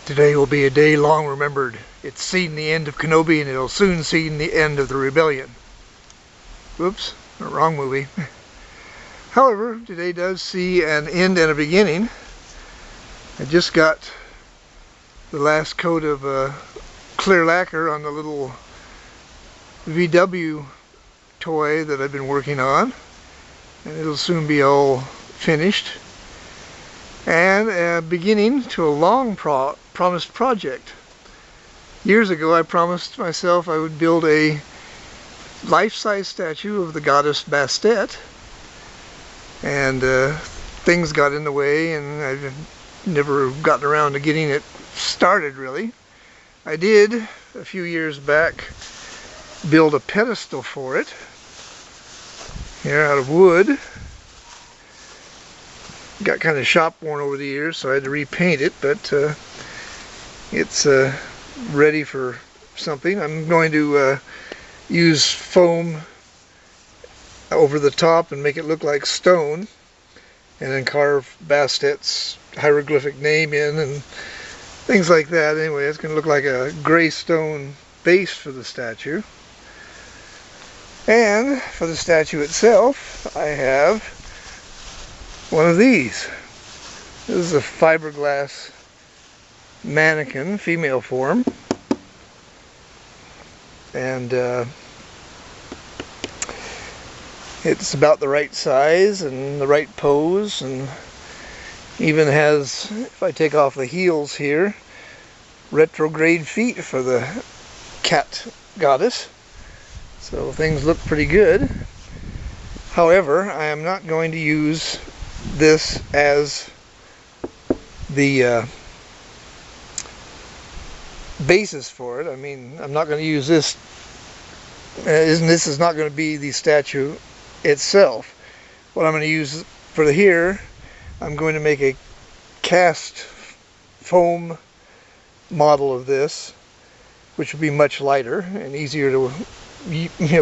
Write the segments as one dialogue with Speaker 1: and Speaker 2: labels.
Speaker 1: Today will be a day long remembered. It's seen the end of Kenobi and it'll soon see the end of the rebellion. Whoops, wrong movie. However, today does see an end and a beginning. I just got the last coat of clear lacquer on the little VW toy that I've been working on, and it'll soon be all finished. And a beginning to a long promised project. Years ago I promised myself I would build a life-size statue of the Goddess Bastet, and things got in the way and I've never gotten around to getting it started really. I did a few years back build a pedestal for it here out of wood. Got kind of shop worn over the years, so I had to repaint it, but it's ready for something. I'm going to use foam over the top and make it look like stone, and then carve Bastet's hieroglyphic name in and things like that. Anyway, it's going to look like a gray stone base for the statue. And for the statue itself, I have one of these. This is a fiberglass mannequin, female form, and it's about the right size and the right pose, and even has, if I take off the heels here, retrograde feet for the cat goddess. So things look pretty good. However, I am not going to use this as the basis for it. I mean, I'm not going to use this, this is not going to be the statue itself. What I'm going to use for the here, I'm going to make a cast foam model of this, which will be much lighter and easier to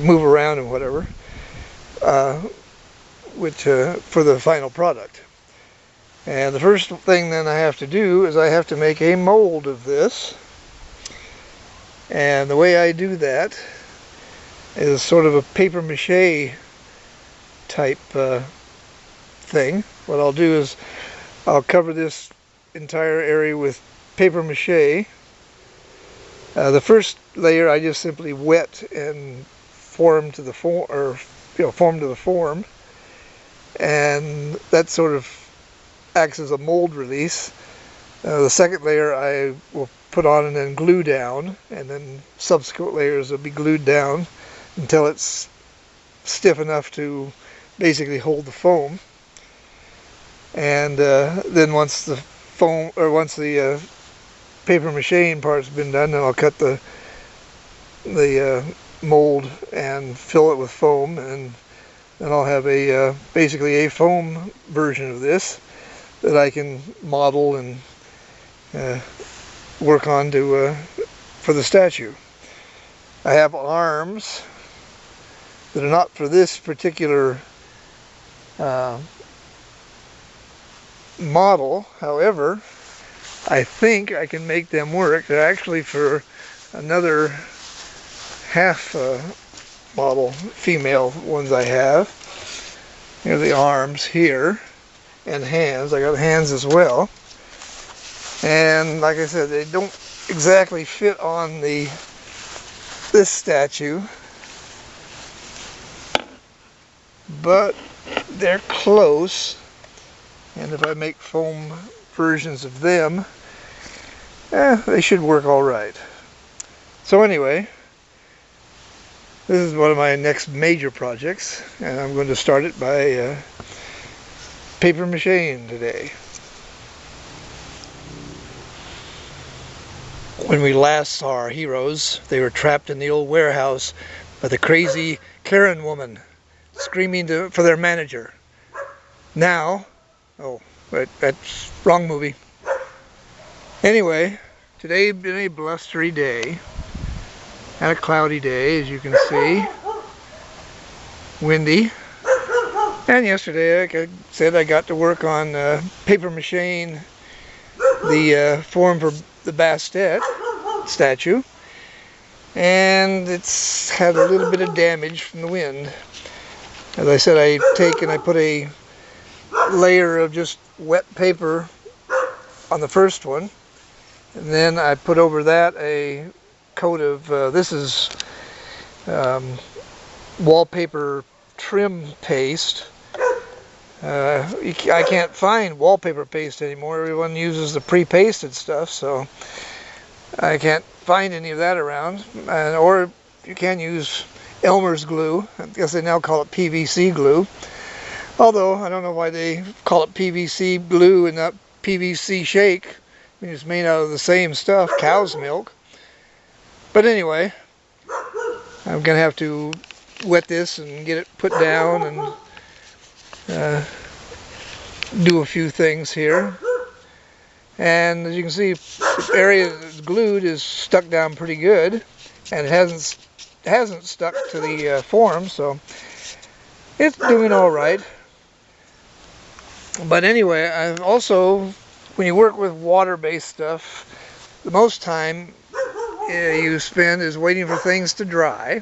Speaker 1: move around and whatever, for the final product. And the first thing then I have to do is I have to make a mold of this. And the way I do that is sort of a paper mache type thing. What I'll do is I'll cover this entire area with paper mache. The first layer I just simply wet and form to the form, or form to the form, and that sort of acts as a mold release. The second layer I will put on and then glue down, and then subsequent layers will be glued down until it's stiff enough to basically hold the foam. And then once the foam, or once the paper mache part's been done, then I'll cut the mold and fill it with foam, and then I'll have a basically a foam version of this that I can model and work on to for the statue. I have arms that are not for this particular model. However, I think I can make them work. They're actually for another half model, female ones I have. Here are the arms here, and hands. I got hands as well. And like I said, they don't exactly fit on this statue, but they're close. And if I make foam versions of them, they should work all right. So anyway, this is one of my next major projects, and I'm going to start it by paper macheing today. When we last saw our heroes, they were trapped in the old warehouse by the crazy Karen woman, screaming for their manager. Now, oh, that's wrong movie. Anyway, today been a blustery day, and a cloudy day, as you can see. Windy. And yesterday, like I said, I got to work on paper macheing the form for the Bastet statue, and it's had a little bit of damage from the wind. As I said, I take and I put a layer of just wet paper on the first one, and then I put over that a coat of this is wallpaper trim paste. I can't find wallpaper paste anymore. Everyone uses the pre-pasted stuff, so I can't find any of that around. Or you can use Elmer's glue. I guess they now call it PVC glue. Although I don't know why they call it PVC glue and not PVC shake. I mean, it's made out of the same stuff, cow's milk. But anyway, I'm gonna have to wet this and get it put down and do a few things here. And as you can see, the area that's glued is stuck down pretty good, and it hasn't stuck to the form, so it's doing all right. But anyway, I've also, when you work with water-based stuff, the most time you spend is waiting for things to dry.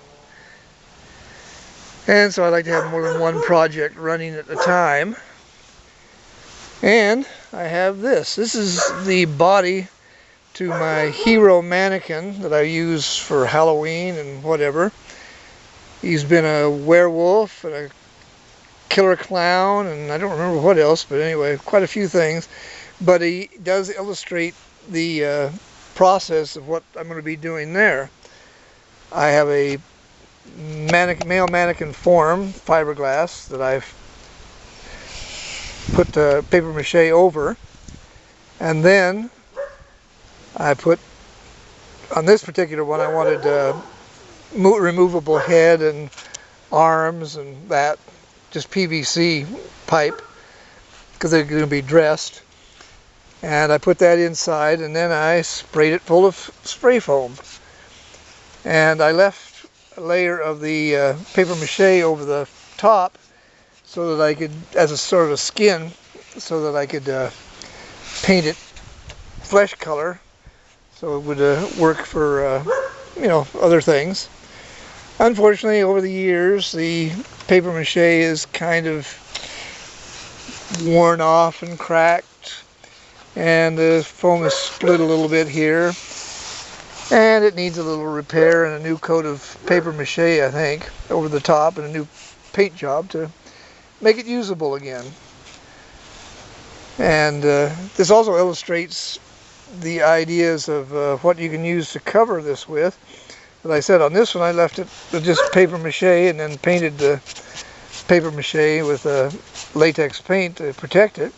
Speaker 1: And so I like to have more than one project running at a time. And I have this. This is the body to my hero mannequin that I use for Halloween and whatever. He's been a werewolf and a killer clown, and I don't remember what else, but anyway, quite a few things. But he does illustrate the process of what I'm going to be doing there. I have a male mannequin form, fiberglass, that I've put paper mache over, and then I put, on this particular one, I wanted removable head and arms and that, just PVC pipe, because they're going to be dressed. And I put that inside, and then I sprayed it full of spray foam. And I left a layer of the paper mache over the top so that I could, as a sort of a skin, so that I could paint it flesh color, so it would work for you know, other things. Unfortunately, over the years, the paper mache is kind of worn off and cracked, and the foam is split a little bit here, and it needs a little repair and a new coat of paper mache, I think, over the top, and a new paint job to make it usable again. And this also illustrates the ideas of what you can use to cover this with. As I said, on this one I left it with just paper mache and then painted the paper mache with latex paint to protect it.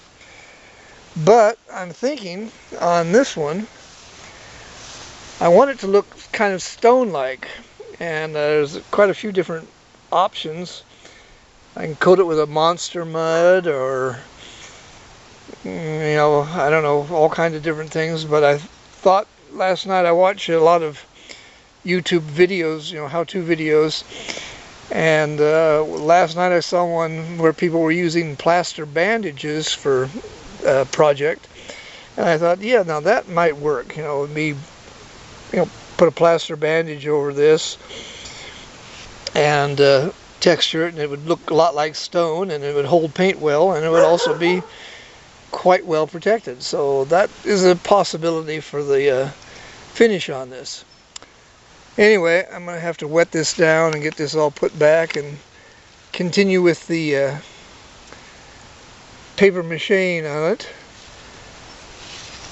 Speaker 1: But I'm thinking on this one, I want it to look kind of stone-like, and there's quite a few different options. I can coat it with a monster mud, or, you know, I don't know, all kinds of different things. But I thought last night, I watched a lot of YouTube videos, you know, how-to videos, and last night I saw one where people were using plaster bandages for a project, and I thought, yeah, now that might work. You know, put a plaster bandage over this and texture it, and it would look a lot like stone, and it would hold paint well, and it would also be quite well protected. So that is a possibility for the finish on this. Anyway, I'm going to have to wet this down and get this all put back and continue with the paper mache on it,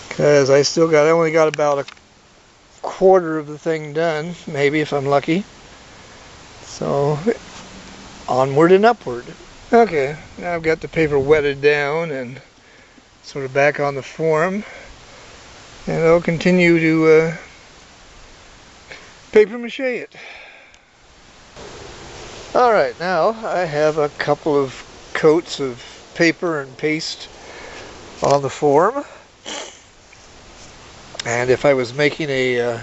Speaker 1: because I only got about a quarter of the thing done, maybe, if I'm lucky. So onward and upward. Okay, now I've got the paper wetted down and sort of back on the form, and I'll continue to paper mache it. Alright, now I have a couple of coats of paper and paste on the form, and if I was making a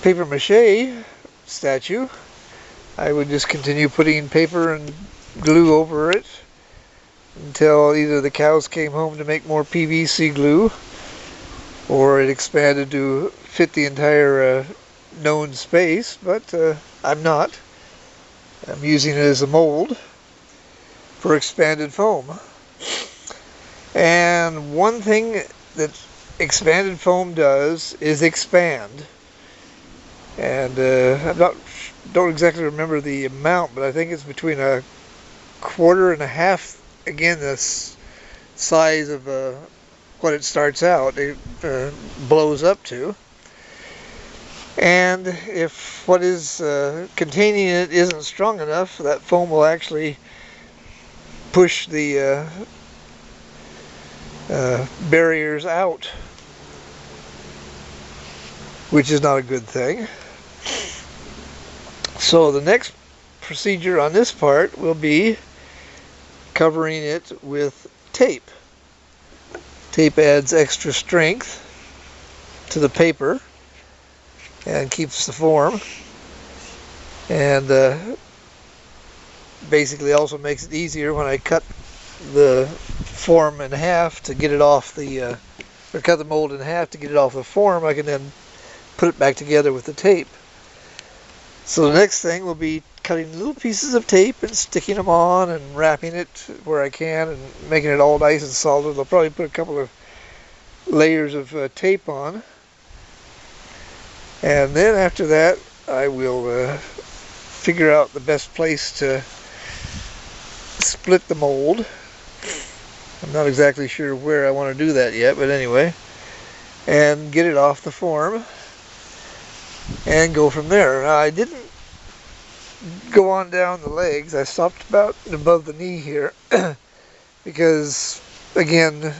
Speaker 1: paper mache statue, I would just continue putting paper and glue over it until either the cows came home to make more PVC glue, or it expanded to fit the entire known space, but I'm not. I'm using it as a mold for expanded foam. And one thing that expanded foam does is expand. And don't exactly remember the amount, but I think it's between 1/4 and 1/2. Again, the size of what it starts out, it blows up to. And if what is containing it isn't strong enough, that foam will actually push the barriers out, which is not a good thing. So the next procedure on this part will be covering it with tape. Tape adds extra strength to the paper and keeps the form, and basically also makes it easier when I cut the form in half to get it off the or cut the mold in half to get it off the form. I can then put it back together with the tape. So the next thing will be cutting little pieces of tape and sticking them on and wrapping it where I can and making it all nice and solid. I'll probably put a couple of layers of tape on, and then after that I will figure out the best place to split the mold. I'm not exactly sure where I want to do that yet, but anyway, and get it off the form and go from there. Now, I didn't go on down the legs. I stopped about above the knee here because, again,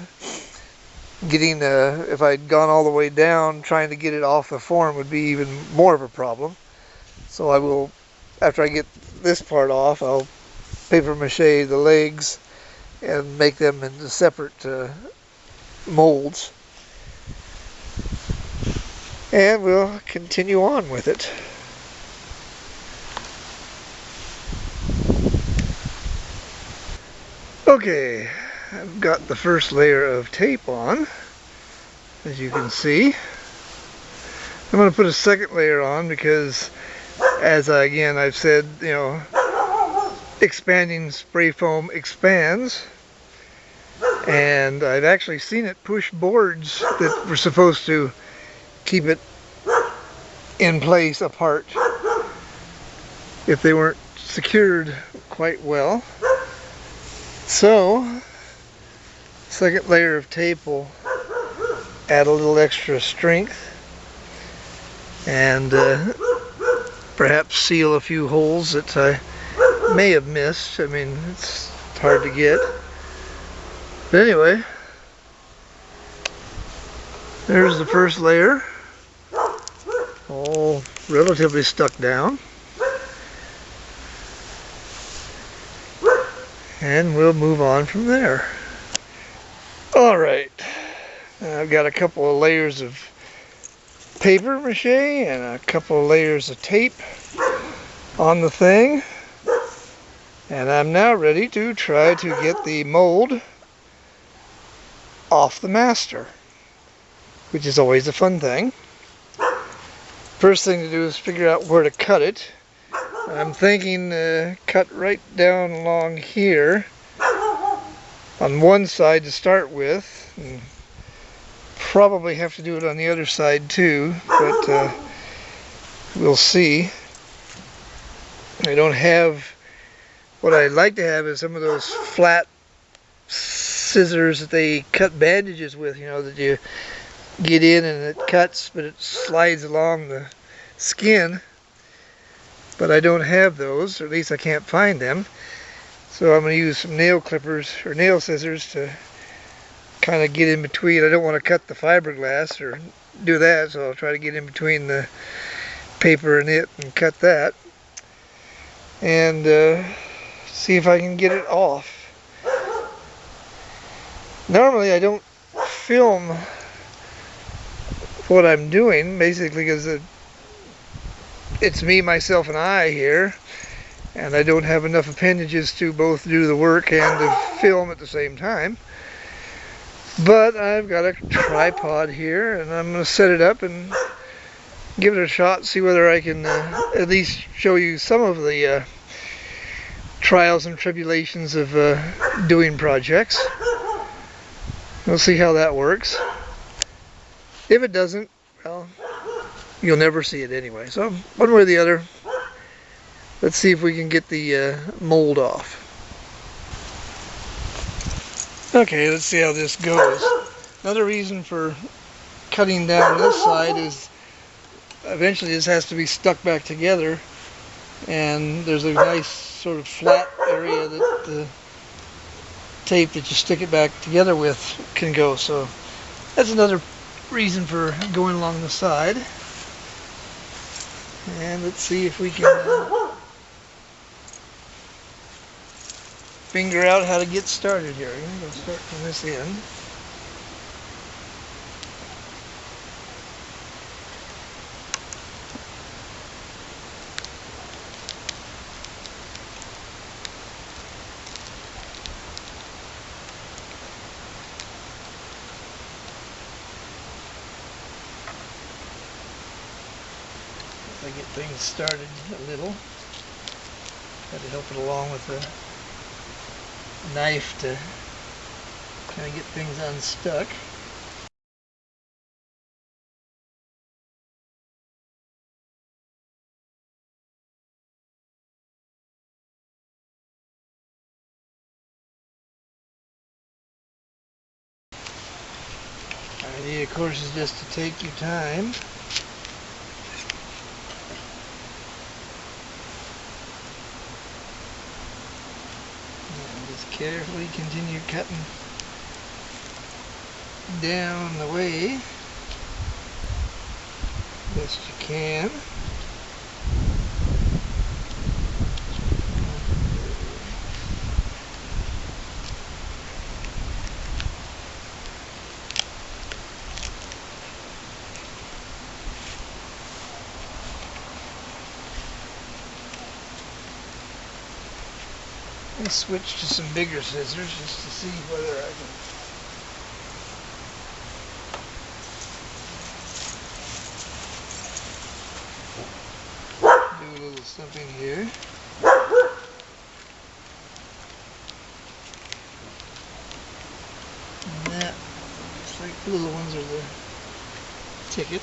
Speaker 1: getting if I'd gone all the way down, trying to get it off the form would be even more of a problem. So I will, after I get this part off, I'll paper mache the legs and make them into separate molds, and we'll continue on with it. Okay, I've got the first layer of tape on, as you can see. I'm going to put a second layer on because, as I've said, you know, expanding spray foam expands, and I've actually seen it push boards that were supposed to keep it in place apart if they weren't secured quite well. So, second layer of tape will add a little extra strength and perhaps seal a few holes that I may have missed. I mean, it's hard to get. But anyway, there's the first layer, all relatively stuck down. And we'll move on from there. Alright, I've got a couple of layers of paper mache and a couple of layers of tape on the thing. And I'm now ready to try to get the mold off the master, which is always a fun thing. First thing to do is figure out where to cut it. I'm thinking cut right down along here on one side to start with, and probably have to do it on the other side too, but we'll see. I don't have, what I'd like to have is some of those flat scissors that they cut bandages with, you know, that you get in and it cuts, but it slides along the skin. But I don't have those, or at least I can't find them. So I'm going to use some nail clippers or nail scissors to kind of get in between. I don't want to cut the fiberglass or do that, so I'll try to get in between the paper and it and cut that. And see if I can get it off. Normally I don't film what I'm doing, basically because it's me, myself, and I here, and I don't have enough appendages to both do the work and to film at the same time. But I've got a tripod here, and I'm going to set it up and give it a shot, see whether I can at least show you some of the trials and tribulations of doing projects. We'll see how that works. If it doesn't, well, you'll never see it anyway. So one way or the other, let's see if we can get the mold off. Okay, let's see how this goes. Another reason for cutting down this side is eventually this has to be stuck back together, and there's a nice sort of flat area that the tape that you stick it back together with can go. So that's another reason for going along the side. And let's see if we can figure out how to get started here. I'm going to start from this end. I get things started a little. Try to help it along with the knife to kind of get things unstuck. The idea, of course, is just to take your time. Just carefully continue cutting down the way best you can. I'll switch to some bigger scissors just to see whether I can do a little something here. And that looks like the little ones are the ticket.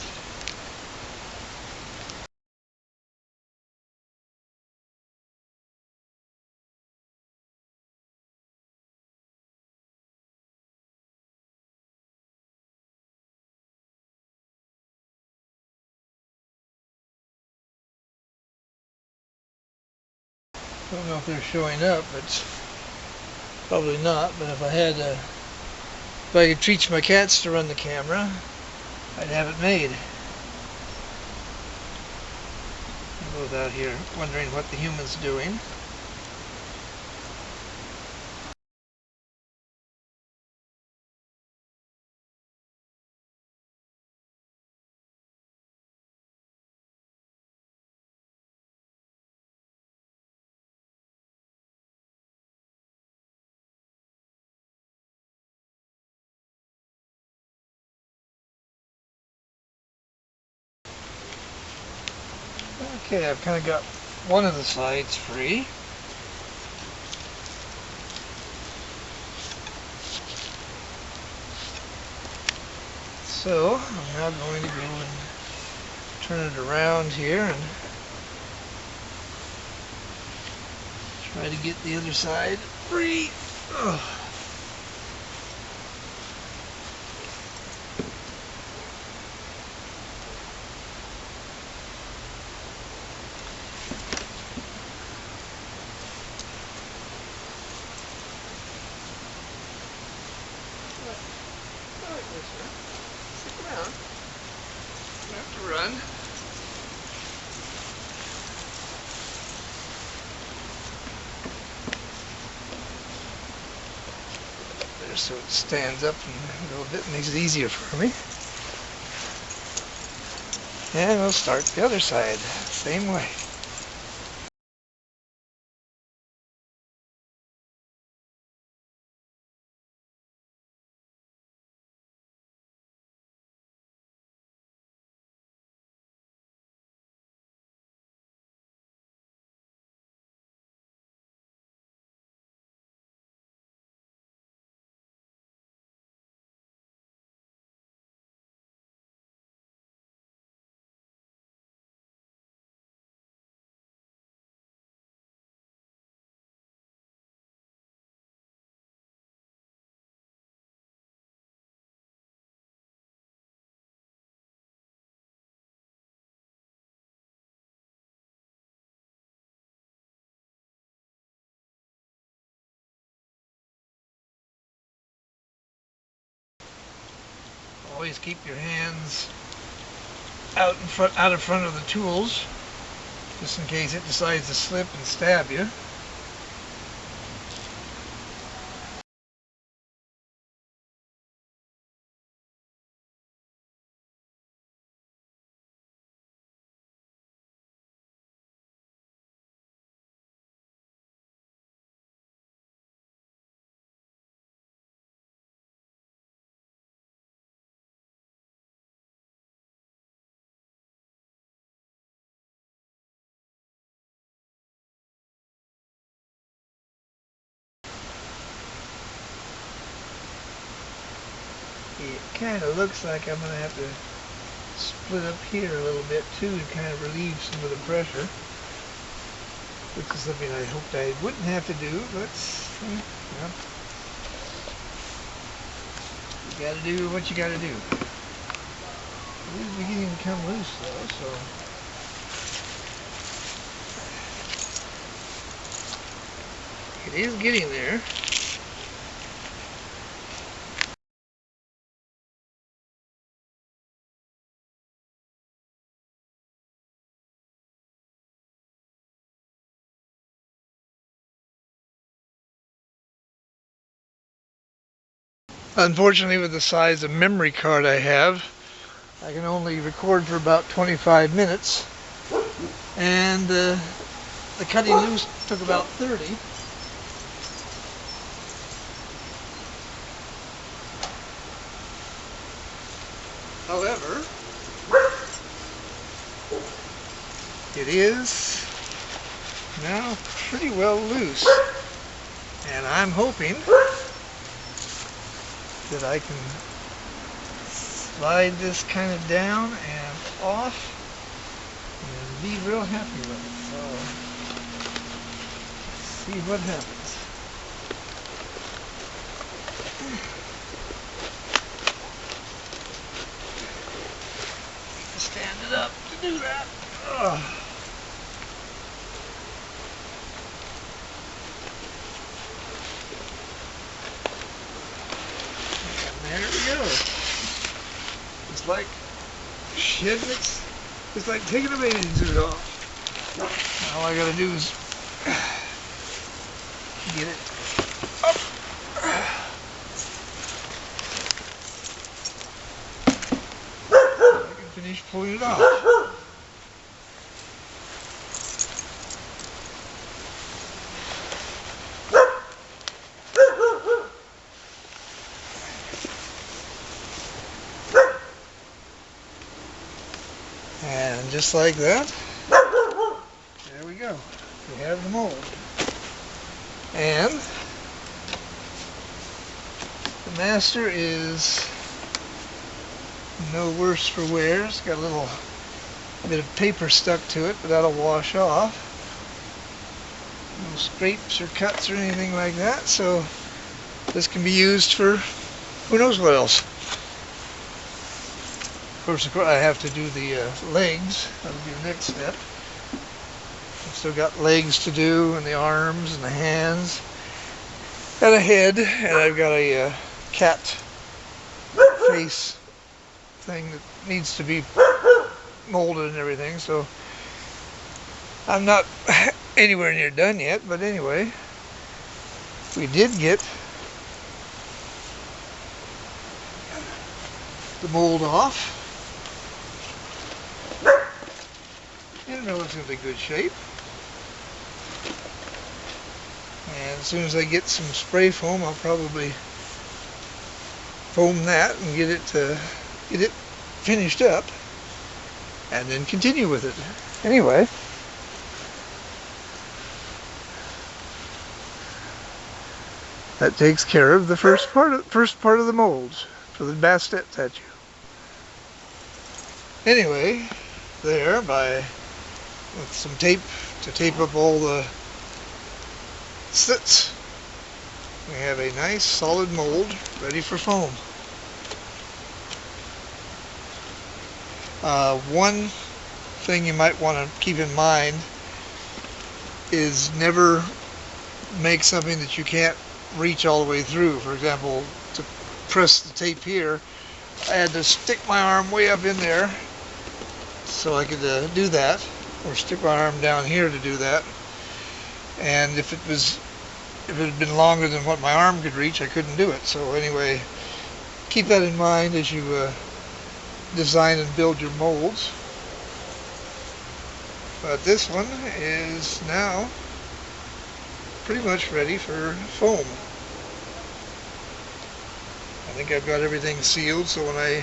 Speaker 1: I don't know if they're showing up, but probably not. But if I could teach my cats to run the camera, I'd have it made. I'm both out here wondering what the human's doing. Okay, I've kind of got one of the sides free. So I'm now going to go and turn it around here and try to get the other side free. Ugh. Stick around. You have to run. There, so it stands up and a little bit, makes it easier for me. And we'll start the other side, same way. Always keep your hands out in front of the tools, just in case it decides to slip and stab you. It kind of looks like I'm going to have to split up here a little bit too to kind of relieve some of the pressure, which is something I hoped I wouldn't have to do, but well, you got to do what you got to do. It is beginning to come loose though, so it is getting there. Unfortunately, with the size of memory card I have, I can only record for about 25 minutes, and the cutting loose took about 30. However, it is now pretty well loose, and I'm hoping that I can slide this kind of down and off and be real happy with it. So let's see what happens. Stand it up to do that. Ugh. There we go. It's like shedding it. It's like taking a bathing suit off. All I gotta do is get it up. I can finish pulling it off. And just like that, there we go. We have the mold. And the master is no worse for wear. It's got a little bit of paper stuck to it, but that'll wash off. No scrapes or cuts or anything like that, so this can be used for who knows what else. Of course, I have to do the legs. That'll be the next step. I've still got legs to do, and the arms, and the hands, and a head, and I've got a cat face thing that needs to be molded and everything, so I'm not anywhere near done yet, but anyway, we did get the mold off. In relatively good shape. And as soon as I get some spray foam, I'll probably foam that and get it finished up, and then continue with it. Anyway, that takes care of the first part of the molds for the Bastet statue. Anyway, there, with some tape to tape up all the slits, we have a nice solid mold ready for foam. One thing you might want to keep in mind is never make something that you can't reach all the way through. For example, to press the tape here, I had to stick my arm way up in there so I could do that, or stick my arm down here to do that. And if it had been longer than what my arm could reach, I couldn't do it. So anyway, keep that in mind as you design and build your molds. But this one is now pretty much ready for foam. I think I've got everything sealed, so when I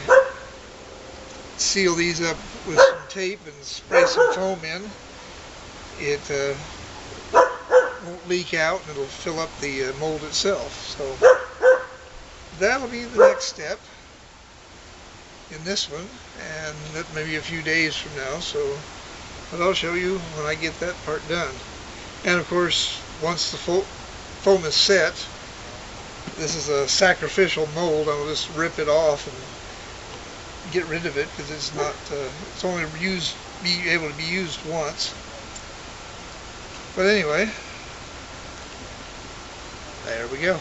Speaker 1: seal these up with some tape and spray some foam in, it won't leak out and it'll fill up the mold itself. So that'll be the next step in this one, and that may be a few days from now. So, but I'll show you when I get that part done. And of course, once the foam is set, this is a sacrificial mold. I'll just rip it off and get rid of it because it's not. It's only be able to be used once. But anyway, there we go.